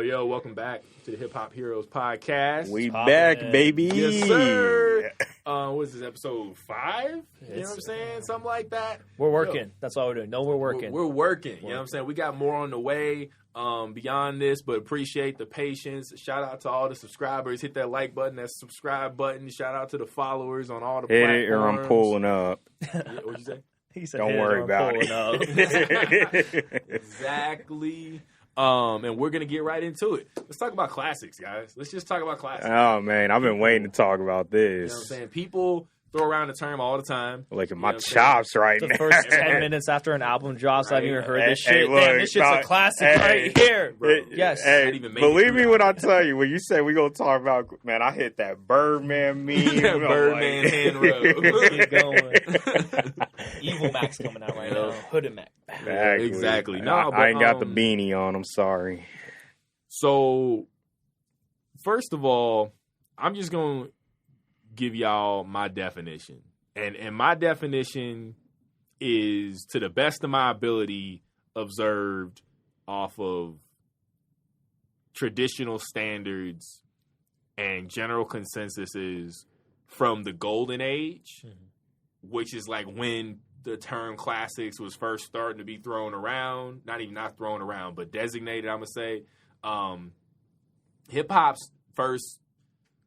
Yo, welcome back to the Hip Hop Heroes podcast. We back, baby. Yes, sir. What is this, episode 5? You know what I'm saying? Something like that. We're working. That's all we're doing. No, we're working. We're working. You know what I'm saying? We got more on the way beyond this, but appreciate the patience. Shout out to all the subscribers. Hit that like button, that subscribe button. Shout out to the followers on all the platforms. Hit it or I'm pulling up. What'd you say? He said, don't worry about it. Exactly. And we're going to get right into it. Let's talk about classics, guys. Let's just talk about classics. Oh, man. I've been waiting to talk about this. You know what I'm saying? People throw around the term all the time. Look at my chops right now. The first 10 minutes after an album drops, I haven't even heard this shit. Look, damn, this shit's a classic right here. Bro. Yes. Hey, believe me when I tell you, when you say we going to talk about, man, I hit that Birdman meme. Birdman hand rub. Keep going. Evil Mac's coming out right now. Hooded Mac. Exactly. No, I ain't got the beanie on. I'm sorry. So, first of all, I'm just going to give y'all my definition. And my definition is, to the best of my ability, observed off of traditional standards and general consensuses from the golden age, which is like when the term classics was first starting to be thrown around. Not thrown around, but designated, I'm going to say. Hip-hop's first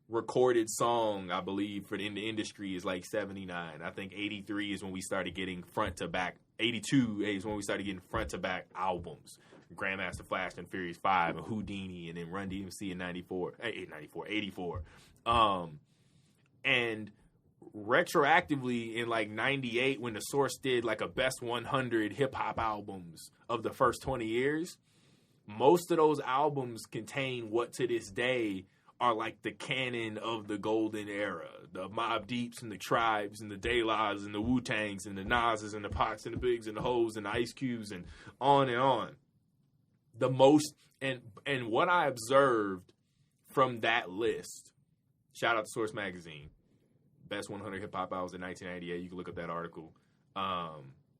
recorded song, I believe, in the industry is like 79. I think 83 is when we started getting front to back. 82 is when we started getting front to back albums. Grandmaster Flash and Furious 5 and Houdini and then Run DMC in 84. And retroactively in like 98 when the Source did like a best 100 hip hop albums of the first 20 years, most of those albums contain what to this day are like the canon of the golden era. The Mobb Deeps and the Tribes and the De La's and the Wu-Tangs and the Nas's and the Pacs and the Bigs and the Hoes and the Ice Cubes and on and on. The most, and what I observed from that list, shout out to Source Magazine, best 100 hip hop albums in 1998. You can look up that article.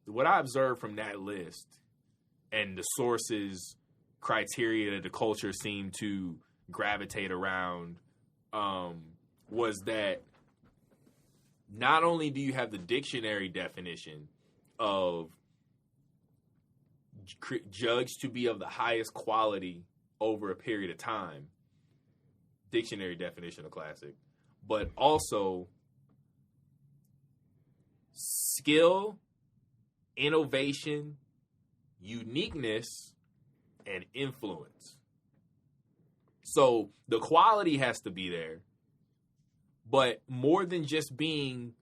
What I observed from that list and the Source's criteria that the culture seemed to gravitate around was that not only do you have the dictionary definition of judged to be of the highest quality over a period of time, dictionary definition of classic, but also skill, innovation, uniqueness, and influence. So the quality has to be there, but more than just being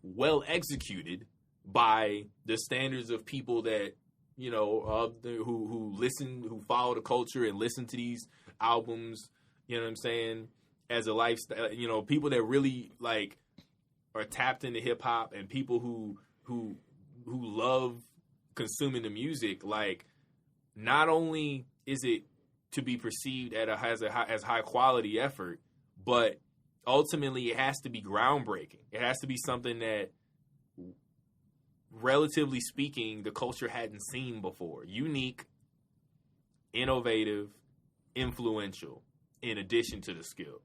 well executed by the standards of people that, you know, who listen, who follow the culture and listen to these albums, you know what I'm saying, as a lifestyle, you know, people that really like are tapped into hip hop and people who love consuming the music. Like, not only is it to be perceived as high quality effort, but ultimately it has to be groundbreaking. It has to be something that, relatively speaking, the culture hadn't seen before. Unique, innovative, influential, in addition to the skill.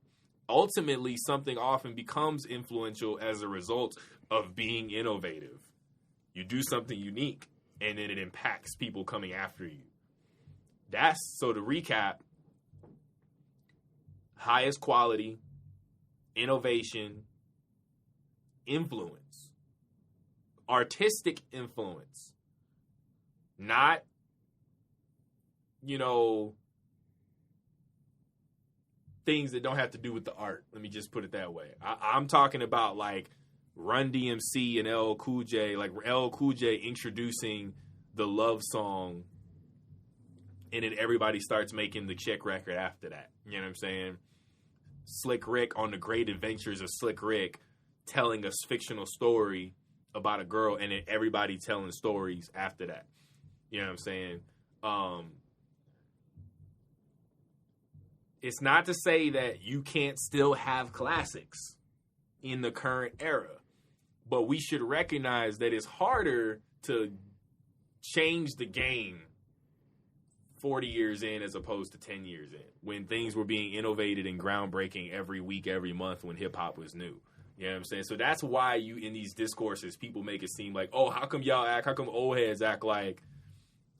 Ultimately, something often becomes influential as a result of being innovative. You do something unique, and then it impacts people coming after you. So to recap, highest quality, innovation, influence, artistic influence, not, you know, things that don't have to do with the art. Let me just put it that way. I'm talking about like Run DMC and LL Cool J, like LL Cool J introducing the love song, and then everybody starts making the Chick record after that. You know what I'm saying? Slick Rick on the Great Adventures of Slick Rick telling a fictional story about a girl, and then everybody telling stories after that. You know what I'm saying? It's not to say that you can't still have classics in the current era, but we should recognize that it's harder to change the game 40 years in as opposed to 10 years in, when things were being innovated and groundbreaking every week, every month, when hip-hop was new. You know what I'm saying? So that's why you, in these discourses, people make it seem like, oh, how come old heads act like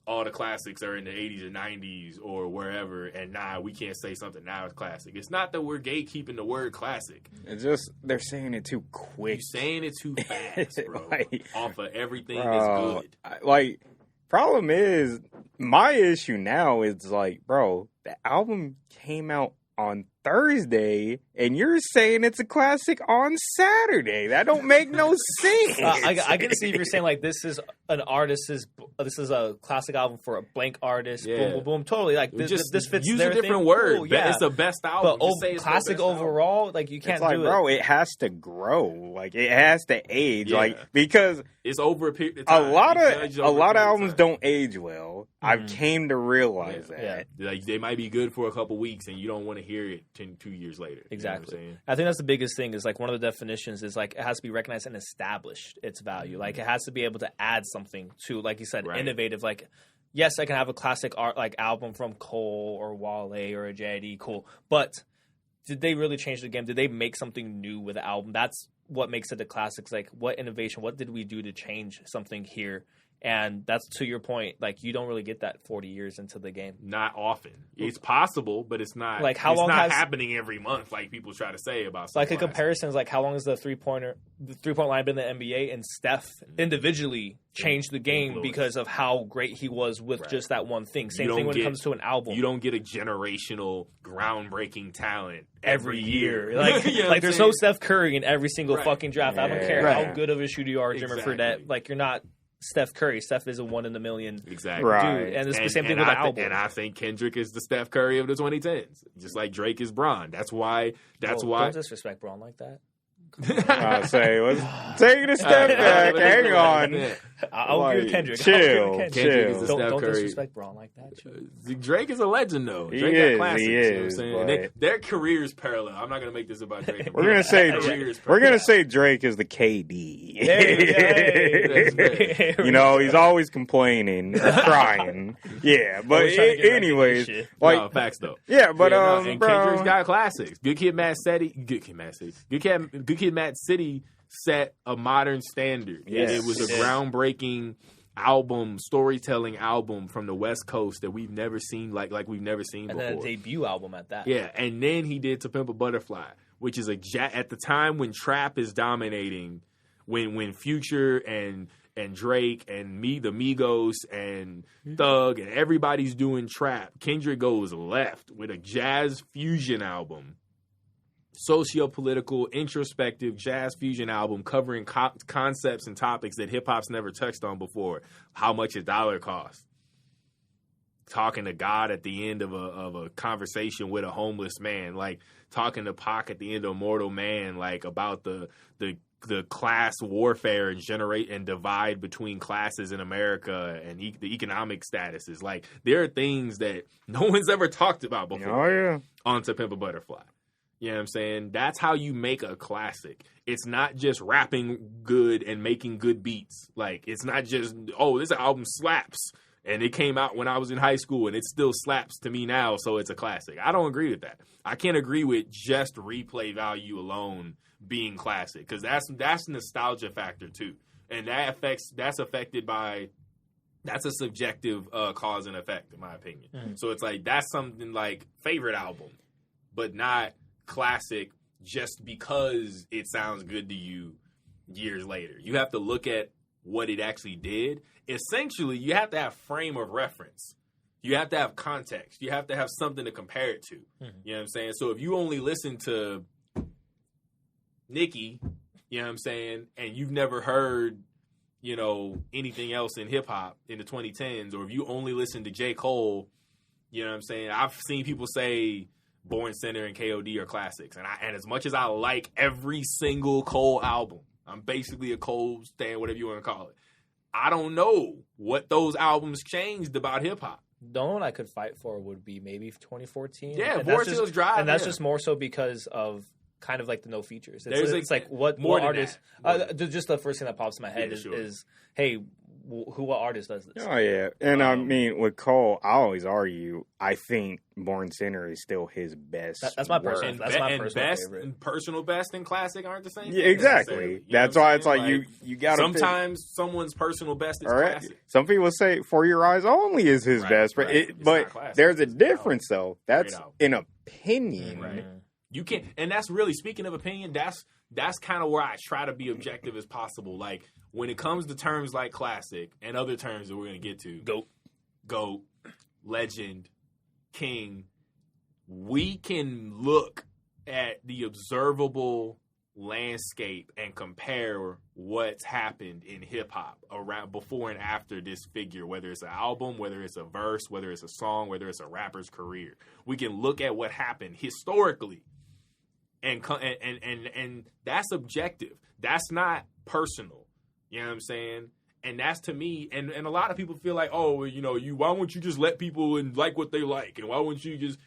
all the classics are in the 80s or 90s or wherever, and we can't say something now is classic. It's not that we're gatekeeping the word classic. It's just they're saying it too quick. You're saying it too fast, bro. Off of everything bro, that's good. Problem is, my issue now is like, bro, the album came out on Thursday, and you're saying it's a classic on Saturday. That don't make no sense. I can see if you're saying like this is a classic album for a blank artist. Yeah. Boom, boom, boom. Totally, like this fits. Use their a different thing. word. Cool, yeah. It's the best album. But classic overall, album. like you can't it's like, do bro, it. it has to grow. Like it has to age. Yeah. Like because it's over a period of a time. lot of albums don't age well. Mm-hmm. I've came to realize that. Yeah. Like they might be good for a couple weeks, and you don't want to hear it 2 years later. Exactly. You know what I'm saying? I think that's the biggest thing is like one of the definitions is like it has to be recognized and established its value. Like it has to be able to add something to, like you said, Right. innovative. Like, yes, I can have a classic art like album from Cole or Wale or a JID, cool. But did they really change the game? Did they make something new with the album? That's what makes it a classic. It's like what innovation, what did we do to change something here? And that's to your point, like you don't really get that 40 years into the game. Not often. It's possible, but it's not. Like how it's long not has happening every month, like people try to say about. like a classics. comparison is like how long has the 3-point line been in the NBA, and Steph individually changed the game Influence. because of how great he was with Right. just that one thing. Same You thing don't when it comes to an album. You don't get a generational, groundbreaking talent every year. Like, you know like what there's I'm no saying? Steph Curry in every single Right. fucking draft. I don't care Right. how good of a shooter you are, Jimmer Exactly. Fredette. Like you're not Steph Curry. Steph is a 1 in a million. Exactly. Right. Dude, and it's the same thing with I the album. And I think Kendrick is the Steph Curry of the 2010s, just like Drake is Bron. That's why. Don't disrespect Braun like that. I'll say, let's take it a step back. Hang on. I'll give Kendrick. Chill, I'll give Kendrick. Kendrick is the chill. Steph Don't Curry. disrespect Braun like that. Chill. Drake is a legend, though. He Drake is, got classics. he You know what I'm is, saying? but- And their careers parallel. I'm not gonna make this about Drake. and We're Bron. gonna say Their careers we're parallel. gonna say Drake is the KD. Hey. You know, he's always complaining, or crying. Yeah, but Always trying to get back into anyways, this shit. like No, facts though. yeah, but and Kendrick's bro, got classics. Good Kid, Mad City. Good Kid, Mad City set a modern standard. Yes, It was it a did. groundbreaking album, storytelling album from the West Coast that we've never seen like we've never seen And before. then a debut album at that. Yeah, and then he did To Pimp a Butterfly, which is at the time when trap is dominating, when Future and Drake and the Migos and Thug and everybody's doing trap, Kendrick goes left with a jazz fusion album, socio-political, introspective jazz fusion album covering concepts and topics that hip-hop's never touched on before. How much a dollar costs. Talking to God at the end of a conversation with a homeless man, like talking to Pac at the end of Mortal Man, like about the class warfare and divide between classes in America and the economic statuses. Like there are things that no one's ever talked about before. oh yeah, On To Pimp a Butterfly. You know what I'm saying? That's how you make a classic. It's not just rapping good and making good beats. Like, it's not just, oh, this album slaps. And it came out when I was in high school and it still slaps to me now, so it's a classic. I don't agree with that. I can't agree with just replay value alone being classic, because that's nostalgia factor too. And that's affected by, that's a subjective cause and effect, in my opinion. Mm-hmm. So it's like, that's something like favorite album, but not classic just because it sounds good to you years later. You have to look at what it actually did. Essentially, you have to have frame of reference. You have to have context. You have to have something to compare it to. Mm-hmm. You know what I'm saying? So if you only listen to Nicki, you know what I'm saying, and you've never heard, you know, anything else in hip hop in the 2010s, or if you only listen to J. Cole, you know what I'm saying? I've seen people say Born Center and KOD are classics. And as much as I like every single Cole album, I'm basically a Cole stan, whatever you want to call it. I don't know what those albums changed about hip hop. The only one I could fight for would be maybe 2014. Yeah, And that's Forest Hills Drive. And that's yeah. just more so because of kind of like the no features. There's it's like what more than artists. that. Just the first thing that pops in my head Yeah, is, sure. hey, what artist does this? Oh yeah, and I mean with Cole, I always argue. I think Born Sinner is still his best. That's my work. personal. That's my personal best, favorite. And personal best and classic aren't the same. Yeah, exactly. That's why it's like you got to. Sometimes someone's personal best is right. classic. Some people say For Your Eyes Only is his best, but but there's a difference though. That's an opinion. Right. You can't, and that's really, speaking of opinion, that's kind of where I try to be objective as possible. Like when it comes to terms like classic and other terms that we're gonna get to, GOAT, legend, king, we can look at the observable landscape and compare what's happened in hip hop around before and after this figure, whether it's an album, whether it's a verse, whether it's a song, whether it's a rapper's career. We can look at what happened historically. And that's objective. That's not personal. You know what I'm saying? And that's, to me, and a lot of people feel like, oh, you know, why won't you just let people and like what they like? And why wouldn't you just...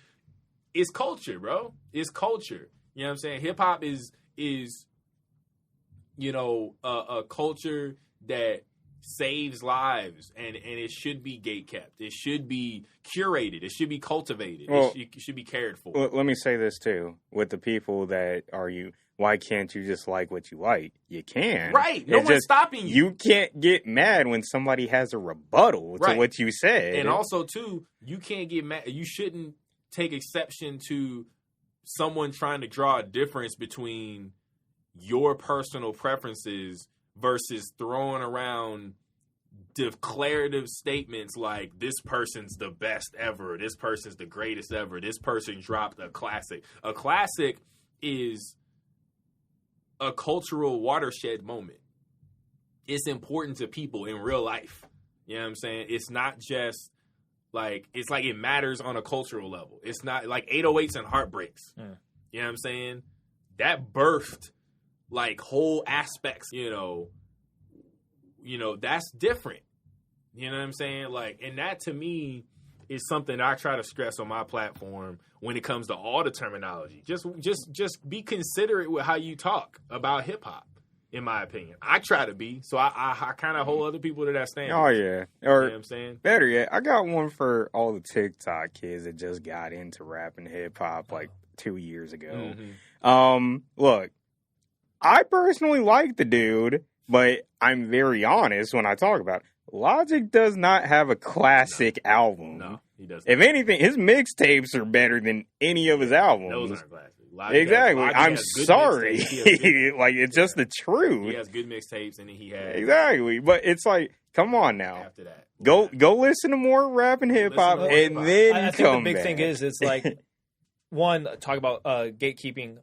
It's culture, bro. It's culture. You know what I'm saying? Hip hop is you know, a culture that saves lives, and it should be gatekept. It should be curated. It should be cultivated. Well, it should be cared for. Well, let me say this too: with the people that argue, why can't you just like what you like? You can, right? No one's stopping you. You can't get mad when somebody has a rebuttal to what you said, and also too, you can't get mad. You shouldn't take exception to someone trying to draw a difference between your personal preferences versus throwing around declarative statements like, this person's the best ever, this person's the greatest ever, this person dropped a classic. A classic is a cultural watershed moment. It's important to people in real life. You know what I'm saying? It's not just like, it's like it matters on a cultural level. It's not like 808s and Heartbreaks. You know what I'm saying? That birthed like whole aspects, you know, that's different. You know what I'm saying? Like, and that to me is something I try to stress on my platform when it comes to all the terminology. Just be considerate with how you talk about hip hop, in my opinion. I try to be, so I kind of hold other people to that standard. Oh, yeah. Or, you know what I'm saying? Better yet, I got one for all the TikTok kids that just got into rap and hip hop like 2 years ago. Look, I personally like the dude, but I'm very honest when I talk about it. Logic does not have a classic album. No, he doesn't. If anything, his mixtapes are better than any of his albums. Those aren't classic. Exactly. I'm sorry. Like, it's just the truth. He has good mixtapes, and then he has... Exactly. But it's like, come on now. After that. Go listen to more rap and hip-hop, and then I think the big thing is, it's like, one, talk about gatekeeping.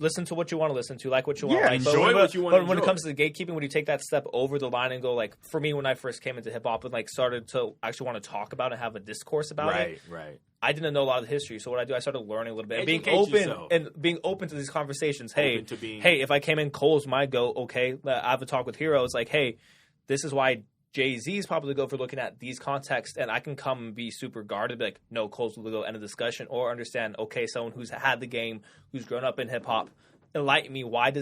Listen to what you want to listen to, like what you want to like. Enjoy what you want to enjoy. But when it comes to the gatekeeping, when you take that step over the line and go, like, for me, when I first came into hip-hop and, like, started to actually want to talk about and have a discourse about it. Right. I didn't know a lot of the history, so what I do, I started learning a little bit. Being open to these conversations. Hey, if I came in, Cole's my go, okay, I have a talk with Hero. It's like, hey, this is why Jay-Z's probably go for looking at these contexts, and I can come and be super guarded, be like, no, Cole's will go end of discussion, or understand, okay, someone who's had the game, who's grown up in hip-hop, enlighten me, what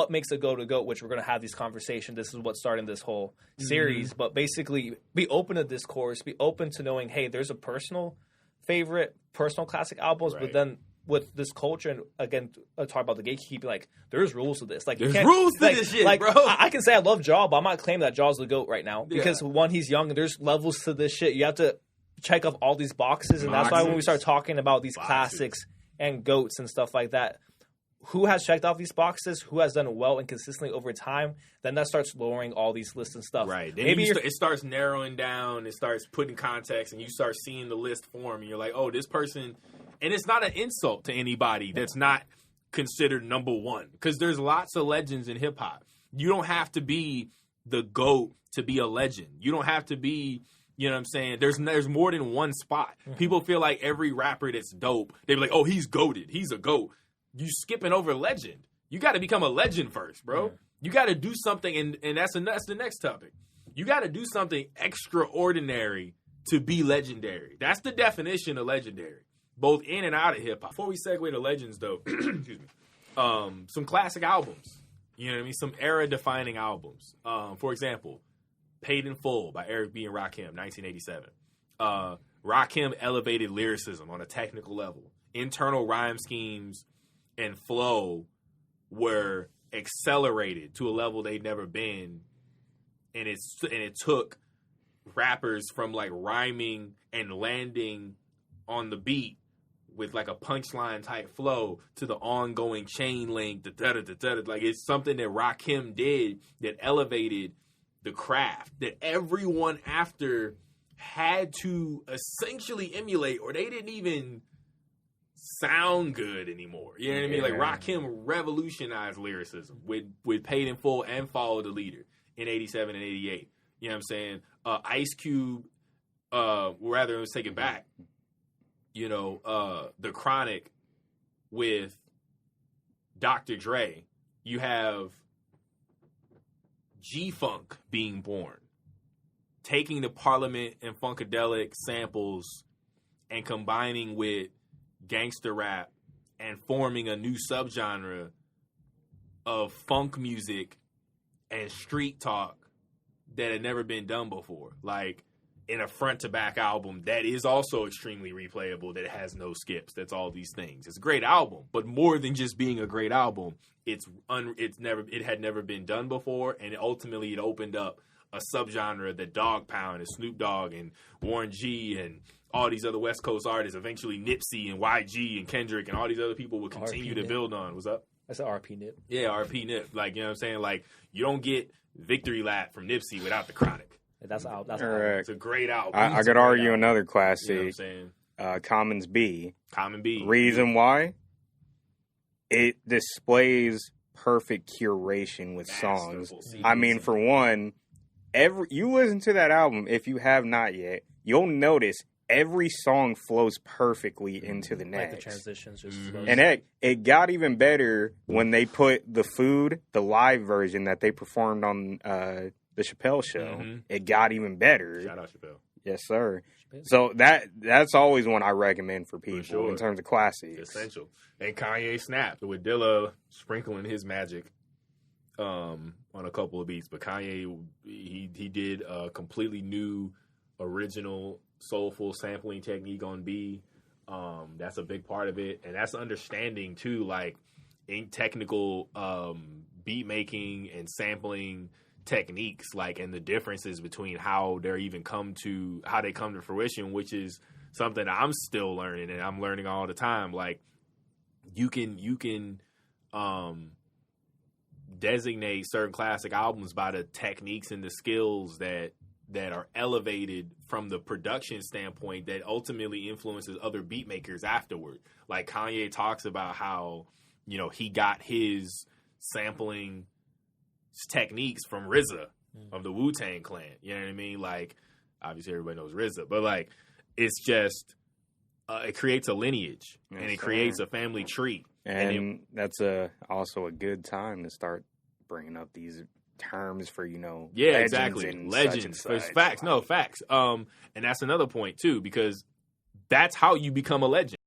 makes a GOAT, which we're going to have these conversations. This is what's starting this whole series, but basically be open to discourse, be open to knowing, hey, there's a personal favorite, personal classic albums, but then with this culture, and again, talk about the gatekeeping, like, there's rules to this. Like, there's rules to this shit, like, bro. I can say I love Jaw, but I'm not claiming that Jaw's the GOAT right now. Because, one, he's young, and there's levels to this shit. You have to check off all these boxes, and that's why when we start talking about these classics and GOATs and stuff like that, who has checked off these boxes, who has done it well and consistently over time, then that starts lowering all these lists and stuff. Right. Then it starts narrowing down, it starts putting context, and you start seeing the list form, and you're like, oh, this person... And it's not an insult to anybody that's not considered number one, because there's lots of legends in hip-hop. You don't have to be the GOAT to be a legend. You don't have to be... You know what I'm saying? There's more than one spot. People feel like every rapper that's dope, they be like, oh, he's GOAted. He's a GOAT. You skipping over legend. You got to become a legend first, bro. You got to do something, and that's the next topic. You got to do something extraordinary to be legendary. That's the definition of legendary, both in and out of hip hop. Before we segue to legends, though, excuse me, some classic albums. You know what I mean? Some era-defining albums. For example, Paid in Full by Eric B. and Rakim, 1987. Rakim elevated lyricism on a technical level. Internal rhyme schemes and flow were accelerated to a level they'd never been, and it took rappers from like rhyming and landing on the beat with like a punchline type flow to the ongoing chain link, like it's something that Rakim did that elevated the craft that everyone after had to essentially emulate, or they didn't even sound good anymore. You know what I mean? Like Rakim revolutionized lyricism with Paid in Full and Follow the Leader in 87 and 88. You know what I'm saying? Ice Cube, rather, let's take it back. You know, The Chronic with Dr. Dre. You have G-Funk being born. Taking the Parliament and Funkadelic samples and combining with gangster rap and forming a new subgenre of funk music and street talk that had never been done before. Like, in a front-to-back album that is also extremely replayable, that has no skips, that's all these things. It's a great album, but more than just being a great album, it had never been done before, and ultimately it opened up a subgenre that Dogg Pound and Snoop Dogg and Warren G and all these other West Coast artists, eventually Nipsey and YG and Kendrick and all these other people would continue to build on. What's up? That's an RP Nip. Yeah, RP Nip. Like, you know what I'm saying? Like, you don't get Victory Lap from Nipsey without The Chronic. That's all right. It's a great album. I could argue another classic. You know what I'm saying? Commons B. Common B. Reason why? It displays perfect curation with songs. I mean, for one, you listen to that album, if you have not yet, you'll notice every song flows perfectly into the next. Like the transitions just And it got even better when they put The Food, the live version that they performed on the Chappelle Show. Mm-hmm. It got even better. Shout out Chappelle. Yes, sir. So that's always one I recommend for people in terms of classics. Essential. And Kanye snapped with Dilla sprinkling his magic on a couple of beats. But Kanye, he did a completely new, original, soulful sampling technique on B. That's a big part of it. And that's understanding, too, like, in technical beat making and sampling techniques, like, and the differences between how they come to fruition, which is something I'm still learning, and I'm learning all the time. Like, you can designate certain classic albums by the techniques and the skills that are elevated from the production standpoint that ultimately influences other beat makers afterward. Like, Kanye talks about how, you know, he got his sampling techniques from RZA of the Wu-Tang Clan. You know what I mean? Like, obviously everybody knows RZA, but like, it's just it creates a lineage and it creates a family tree. And that's also a good time to start bringing up these terms for, you know, legends. There's facts. No, facts. And that's another point too, because that's how you become a legend.